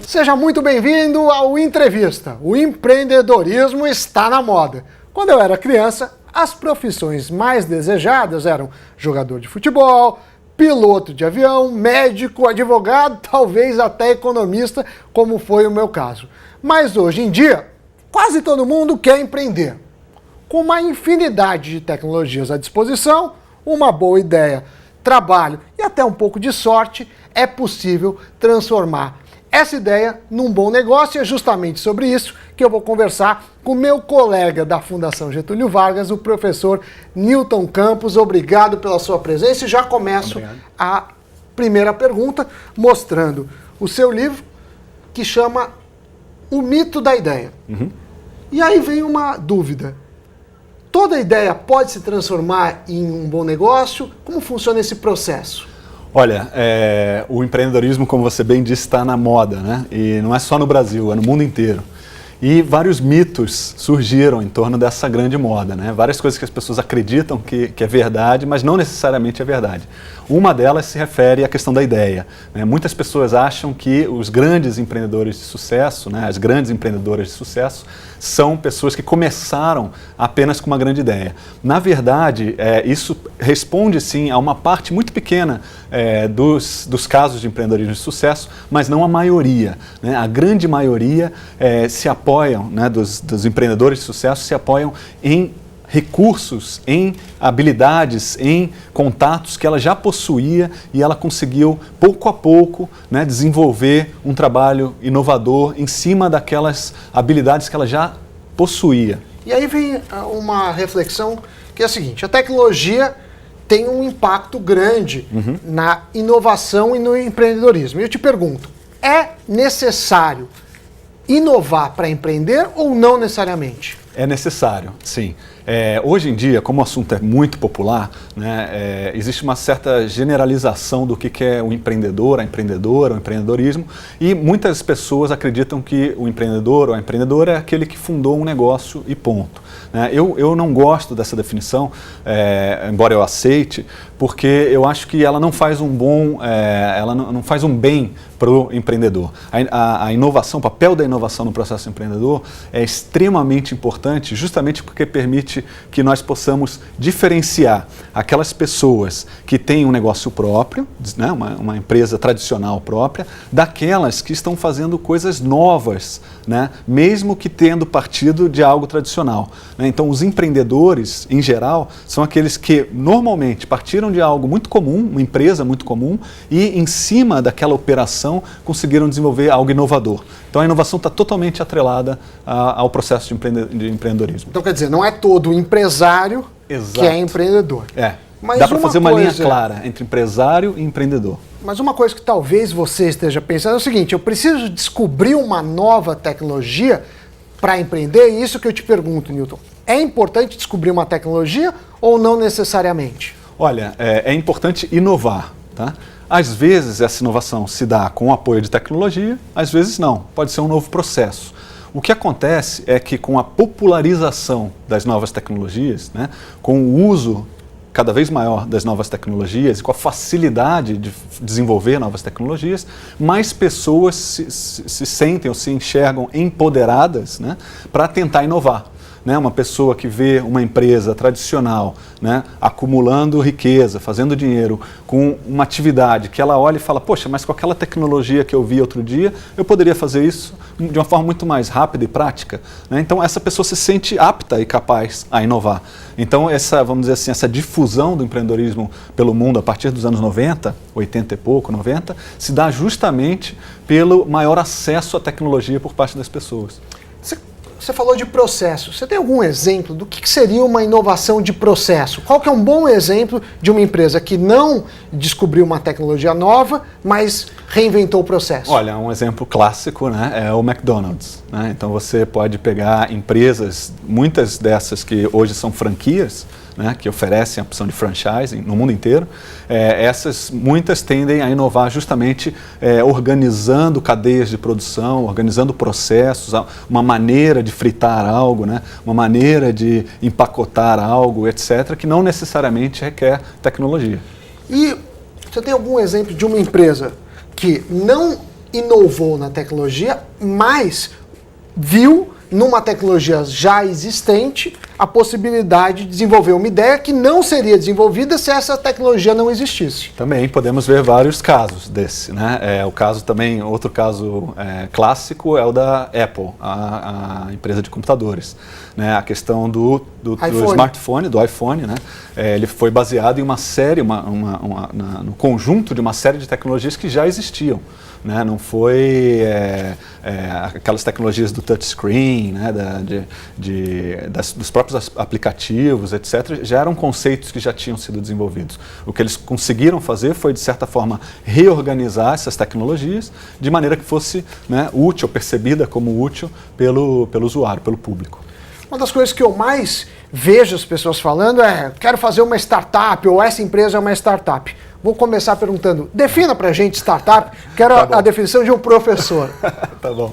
Seja muito bem-vindo ao Entrevista. O empreendedorismo está na moda. Quando eu era criança, as profissões mais desejadas eram jogador de futebol, piloto de avião, médico, advogado, talvez até economista, como foi o meu caso. Mas hoje em dia, quase todo mundo quer empreender. Com uma infinidade de tecnologias à disposição, uma boa ideia, trabalho e até um pouco de sorte, é possível transformar essa ideia num bom negócio. E é justamente sobre isso que eu vou conversar com meu colega da Fundação Getúlio Vargas, o professor Newton Campos. Obrigado pela sua presença e já começo a primeira pergunta mostrando o seu livro que chama O Mito da Ideia. E aí vem uma dúvida. Toda ideia pode se transformar em um bom negócio? Como funciona esse processo? Olha, o empreendedorismo, como você bem disse, está na moda, né? E não é só no Brasil, é no mundo inteiro. E vários mitos surgiram em torno dessa grande moda, né? Várias coisas que as pessoas acreditam que é verdade, mas não necessariamente é verdade. Uma delas se refere à questão da ideia, né? Muitas pessoas acham que os grandes empreendedores de sucesso, né, as grandes empreendedoras de sucesso, são pessoas que começaram apenas com uma grande ideia. Na verdade, isso responde sim a uma parte muito pequena dos casos de empreendedorismo de sucesso, mas não a maioria, né? A grande maioria se apoiam, né, dos empreendedores de sucesso se apoiam em recursos, em habilidades, em contatos que ela já possuía e ela conseguiu, pouco a pouco, né, desenvolver um trabalho inovador em cima daquelas habilidades que ela já possuía. E aí vem uma reflexão que é a seguinte: a tecnologia tem um impacto grande na inovação e no empreendedorismo. E eu te pergunto, é necessário inovar para empreender ou não necessariamente? É necessário, sim. Hoje em dia, como o assunto é muito popular, né, existe uma certa generalização do que é o empreendedor, a empreendedora, o empreendedorismo, e muitas pessoas acreditam que o empreendedor ou a empreendedora é aquele que fundou um negócio e ponto. Né? Eu não gosto dessa definição, embora eu aceite, porque eu acho que ela não faz ela não faz um bem para o empreendedor. A inovação, o papel da inovação no processo empreendedor é extremamente importante, justamente porque permite que nós possamos diferenciar aquelas pessoas que têm um negócio próprio, né, uma empresa tradicional própria, daquelas que estão fazendo coisas novas, né, mesmo que tendo partido de algo tradicional. Né? Então, os empreendedores, em geral, são aqueles que normalmente partiram de algo muito comum, uma empresa muito comum, e em cima daquela operação conseguiram desenvolver algo inovador. Então, a inovação está totalmente atrelada ao processo de empreendedorismo. Então, quer dizer, não é todo empresário que é empreendedor. Mas dá para fazer uma linha clara entre empresário e empreendedor. Mas uma coisa que talvez você esteja pensando é o seguinte: eu preciso descobrir uma nova tecnologia para empreender. E isso que eu te pergunto, Newton. É importante descobrir uma tecnologia ou não necessariamente? Olha, é importante inovar, tá? Às vezes essa inovação se dá com o apoio de tecnologia, às vezes não. Pode ser um novo processo. O que acontece é que com a popularização das novas tecnologias, né, com o uso cada vez maior das novas tecnologias e com a facilidade de desenvolver novas tecnologias, mais pessoas se sentem ou se enxergam empoderadas, né, para tentar inovar. Né, uma pessoa que vê uma empresa tradicional, né, acumulando riqueza, fazendo dinheiro com uma atividade que ela olha e fala: poxa, mas com aquela tecnologia que eu vi outro dia, eu poderia fazer isso de uma forma muito mais rápida e prática. Né? Então essa pessoa se sente apta e capaz a inovar. Então vamos dizer assim, essa difusão do empreendedorismo pelo mundo a partir dos anos 90, 80 e pouco, 90, se dá justamente pelo maior acesso à tecnologia por parte das pessoas. Você falou de processo. Você tem algum exemplo do que seria uma inovação de processo? Qual que é um bom exemplo de uma empresa que não descobriu uma tecnologia nova, mas reinventou o processo? Olha, um exemplo clássico, né, é o McDonald's, né? Então você pode pegar empresas, muitas dessas que hoje são franquias, né, que oferecem a opção de franchising no mundo inteiro, muitas tendem a inovar justamente organizando cadeias de produção, organizando processos, uma maneira de fritar algo, né, uma maneira de empacotar algo, etc., que não necessariamente requer tecnologia. E você tem algum exemplo de uma empresa que não inovou na tecnologia, mas viu numa tecnologia já existente a possibilidade de desenvolver uma ideia que não seria desenvolvida se essa tecnologia não existisse? Também podemos ver vários casos desse, né? Outro caso clássico é o da Apple, a empresa de computadores, né? A questão do smartphone, do iPhone, né? Ele foi baseado em uma série, no conjunto de uma série de tecnologias que já existiam. Né? Não foi aquelas tecnologias do touchscreen, né? Dos próprios aplicativos, etc., já eram conceitos que já tinham sido desenvolvidos. O que eles conseguiram fazer foi, de certa forma, reorganizar essas tecnologias de maneira que fosse, né, útil, percebida como útil pelo usuário, pelo público. Uma das coisas que eu mais vejo as pessoas falando quero fazer uma startup, ou essa empresa é uma startup. Vou começar perguntando, defina pra gente startup, quero a definição de um professor. Tá bom.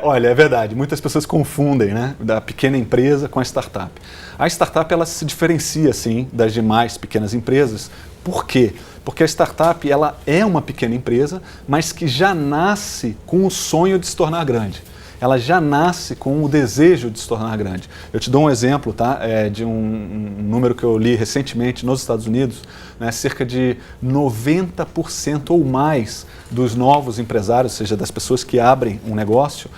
Olha, é verdade, muitas pessoas confundem, né, da pequena empresa com a startup. A startup, ela se diferencia, sim, das demais pequenas empresas. Por quê? Porque a startup, ela é uma pequena empresa, mas que já nasce com o sonho de se tornar grande. Ela já nasce com o desejo de se tornar grande. Eu te dou um exemplo, tá? De um número que eu li recentemente nos Estados Unidos, né? Cerca de 90% ou mais dos novos empresários, ou seja, das pessoas que abrem um negócio,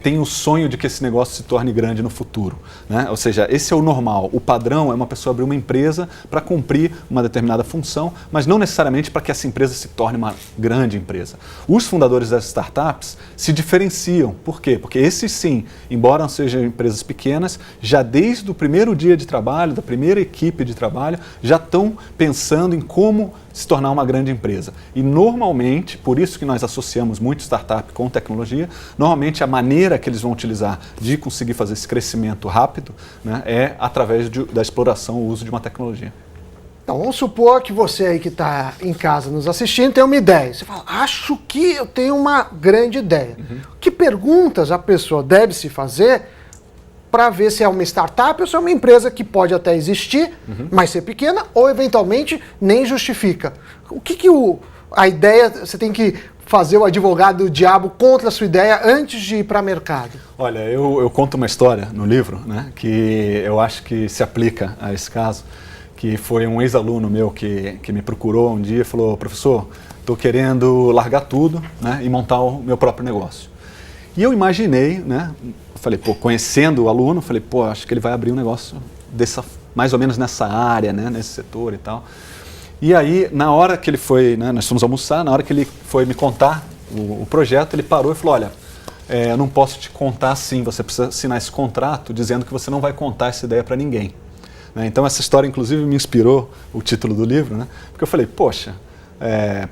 têm o sonho de que esse negócio se torne grande no futuro, né? Ou seja, esse é o normal. O padrão é uma pessoa abrir uma empresa para cumprir uma determinada função, mas não necessariamente para que essa empresa se torne uma grande empresa. Os fundadores das startups se diferenciam. Por quê? Porque esses sim, embora sejam empresas pequenas, já desde o primeiro dia de trabalho, da primeira equipe de trabalho, já estão pensando em como se tornar uma grande empresa. E normalmente, por isso que nós associamos muito startup com tecnologia, normalmente a maneira que eles vão utilizar de conseguir fazer esse crescimento rápido, né, é através da exploração, o uso de uma tecnologia. Então, vamos supor que você aí que está em casa nos assistindo tem uma ideia. Você fala, acho que eu tenho uma grande ideia. Uhum. Que perguntas a pessoa deve se fazer para ver se é uma startup ou se é uma empresa que pode até existir, mas ser pequena, ou eventualmente nem justifica? O que a ideia, você tem que fazer o advogado do diabo contra a sua ideia antes de ir para o mercado? Olha, eu conto uma história no livro, né, que eu acho que se aplica a esse caso, que foi um ex-aluno meu que me procurou um dia e falou, professor, estou querendo largar tudo, né, e montar o meu próprio negócio. E eu imaginei, né, falei, conhecendo o aluno, falei, acho que ele vai abrir um negócio mais ou menos nessa área, né, nesse setor e tal. E aí, na hora que ele foi, né, nós fomos almoçar, na hora que ele foi me contar o projeto, ele parou e falou, olha, eu não posso te contar assim, você precisa assinar esse contrato dizendo que você não vai contar essa ideia para ninguém. Então essa história inclusive me inspirou o título do livro, né? Porque eu falei, poxa,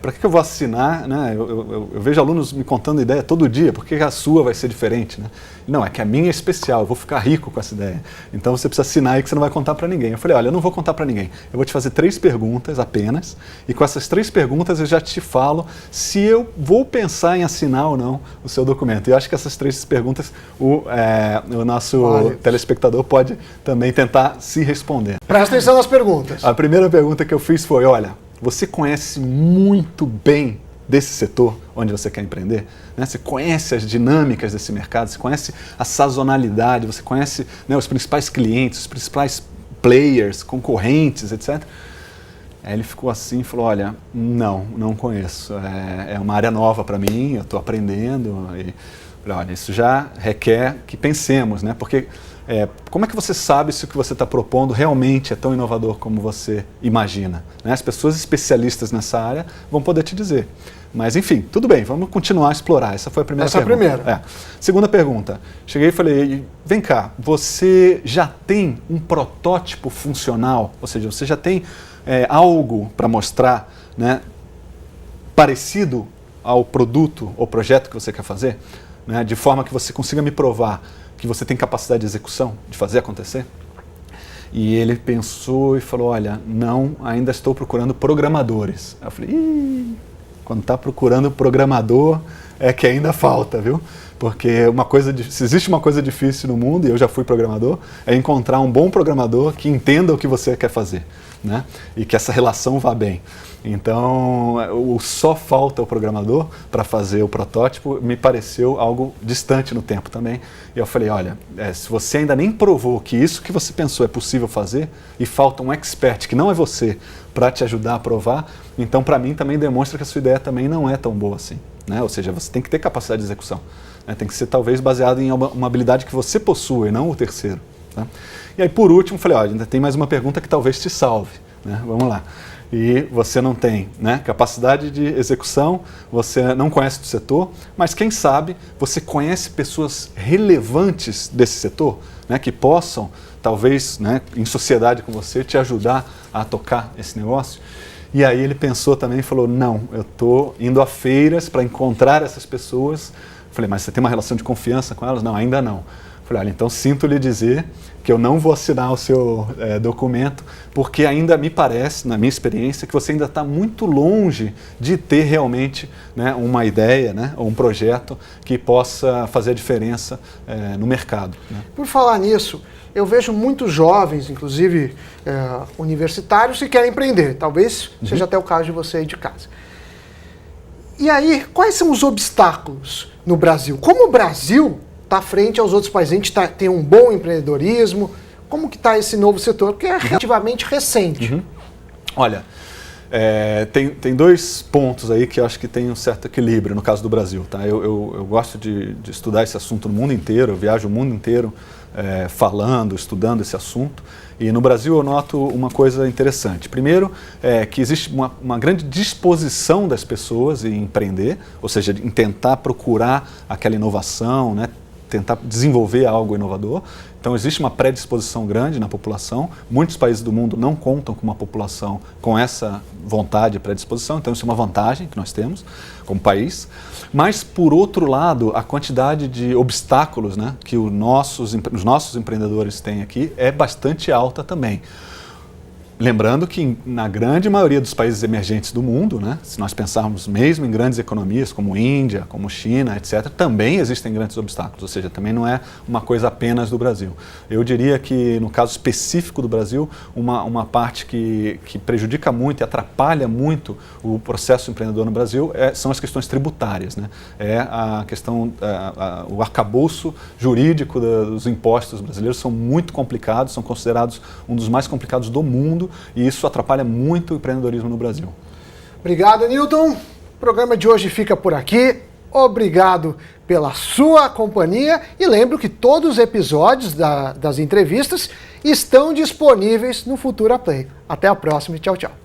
para que eu vou assinar, né? Eu vejo alunos me contando ideia todo dia, por que a sua vai ser diferente, né? Não, é que a minha é especial, eu vou ficar rico com essa ideia. Então você precisa assinar aí que você não vai contar para ninguém. Eu falei, olha, eu não vou contar para ninguém, eu vou te fazer 3 perguntas apenas, e com essas 3 perguntas eu já te falo se eu vou pensar em assinar ou não o seu documento. E eu acho que essas 3 perguntas o nosso telespectador pode também tentar se responder. Presta atenção nas perguntas. A primeira pergunta que eu fiz foi, olha, você conhece muito bem desse setor onde você quer empreender? Né? Você conhece as dinâmicas desse mercado, você conhece a sazonalidade, você conhece, né, os principais clientes, os principais players, concorrentes, etc. Aí ele ficou assim e falou, olha, não conheço, é uma área nova para mim, eu estou aprendendo. E falei, olha, isso já requer que pensemos, né? Porque como é que você sabe se o que você está propondo realmente é tão inovador como você imagina? Né? As pessoas especialistas nessa área vão poder te dizer. Mas, enfim, tudo bem, vamos continuar a explorar. Essa foi a primeira pergunta. Essa é a primeira. Segunda pergunta. Cheguei e falei, vem cá, você já tem um protótipo funcional? Ou seja, você já tem algo para mostrar, né, parecido ao produto ou projeto que você quer fazer, né, de forma que você consiga me provar que você tem capacidade de execução, de fazer acontecer? E ele pensou e falou, olha, não, ainda estou procurando programadores. Eu falei, ih, quando está procurando programador é que ainda falta, viu? Porque se existe uma coisa difícil no mundo, e eu já fui programador, é encontrar um bom programador que entenda o que você quer fazer, né? E que essa relação vá bem. Então, só falta o programador para fazer o protótipo me pareceu algo distante no tempo também. E eu falei, olha, se você ainda nem provou que isso que você pensou é possível fazer, e falta um expert, que não é você, para te ajudar a provar, então para mim também demonstra que a sua ideia também não é tão boa assim, né? Ou seja, você tem que ter capacidade de execução. Tem que ser talvez baseado em uma habilidade que você possua e não o terceiro. Tá? E aí por último, falei, olha, ainda tem mais uma pergunta que talvez te salve. Né? Vamos lá. E você não tem, né, capacidade de execução, você não conhece do setor, mas quem sabe você conhece pessoas relevantes desse setor, né, que possam, talvez, né, em sociedade com você, te ajudar a tocar esse negócio. E aí ele pensou também e falou, não, eu estou indo a feiras para encontrar essas pessoas. Falei, mas você tem uma relação de confiança com elas? Não, ainda não. Falei, olha, então sinto lhe dizer que eu não vou assinar o seu documento, porque ainda me parece, na minha experiência, que você ainda está muito longe de ter realmente, né, uma ideia, né, ou um projeto que possa fazer a diferença no mercado. Né? Por falar nisso, eu vejo muitos jovens, inclusive universitários, que querem empreender. Talvez seja até o caso de você aí de casa. E aí, quais são os obstáculos no Brasil? Como o Brasil está frente aos outros países? A gente tem um bom empreendedorismo. Como que está esse novo setor? Porque é relativamente recente. Olha, tem dois pontos aí que eu acho que tem um certo equilíbrio no caso do Brasil. Tá? Eu gosto de estudar esse assunto no mundo inteiro, eu viajo o mundo inteiro falando, estudando esse assunto. E no Brasil eu noto uma coisa interessante. Primeiro, que existe uma grande disposição das pessoas em empreender, ou seja, em tentar procurar aquela inovação, né? Tentar desenvolver algo inovador. Então existe uma predisposição grande na população. Muitos países do mundo não contam com uma população com essa vontade e predisposição, então isso é uma vantagem que nós temos como país. Mas, por outro lado, a quantidade de obstáculos, né, que os nossos empreendedores têm aqui é bastante alta também. Lembrando que na grande maioria dos países emergentes do mundo, né, se nós pensarmos mesmo em grandes economias como Índia, como China, etc., também existem grandes obstáculos, ou seja, também não é uma coisa apenas do Brasil. Eu diria que no caso específico do Brasil, uma parte que prejudica muito e atrapalha muito o processo empreendedor no Brasil são as questões tributárias, né? É a questão, o arcabouço jurídico dos impostos brasileiros são muito complicados, são considerados um dos mais complicados do mundo, e isso atrapalha muito o empreendedorismo no Brasil. Obrigado, Newton. O programa de hoje fica por aqui. Obrigado pela sua companhia e lembro que todos os episódios das entrevistas estão disponíveis no Futura Play. Até a próxima e tchau, tchau.